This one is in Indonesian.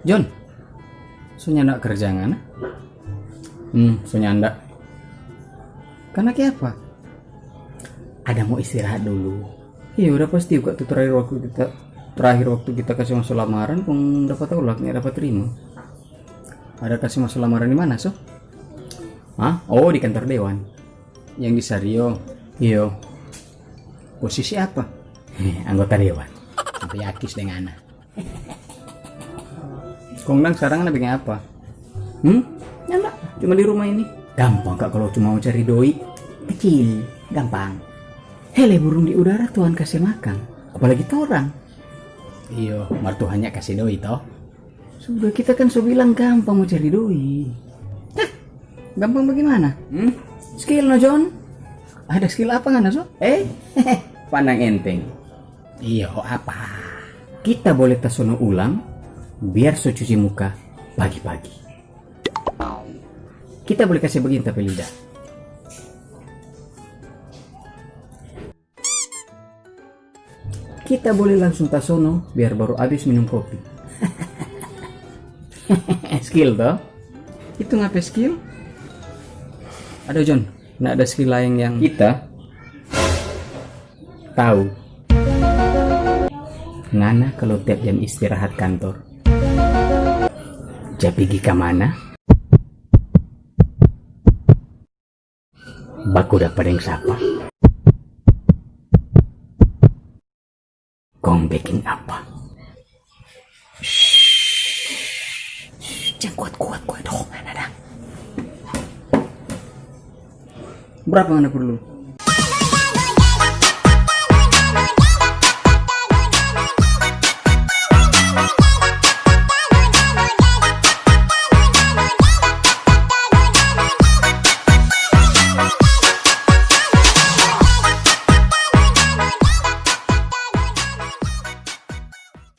John, soalnya ndak kerja ngana? Soalnya ndak. Karena kayak apa? Ada mau istirahat dulu. Iya udah pasti kok tuh terakhir waktu kita kasih masuk lamaran pun dapat tolak nih dapat terima. Ada kasih masuk lamaran di mana so? Hah? Oh di kantor dewan. Yang di Sario. Iya. Posisi apa? Anggota dewan. Sampai yakis dengan anak. Kongdang sekarang bikin apa? Nyala, cuma di rumah ini. Gampang kak kalau cuma mau cari doi. Kecil, gampang. Hele burung di udara Tuhan kasih makan. Apalagi orang. Iyo, martuhannya kasih doi toh. Sudah kita kan so bilang gampang mau cari doi. Gampang bagaimana? Skill no John? Ada skill apa nggak so? Pandang enteng. Iyo apa? Kita boleh tasono ulang biar so cuci muka pagi-pagi. Kita boleh kasih begini tapi lidah. Kita boleh langsung tasono biar baru habis minum kopi. Skill toh? Itu ngapa skill? Ada John, nggak ada skill lain yang kita tahu. Ngana kalau tiap jam istirahat kantor. Jadi pergi ke mana? Baku dapat yang sapa. Kong baking apa? Jangan kuat dong, ada. Berapa mana perlu?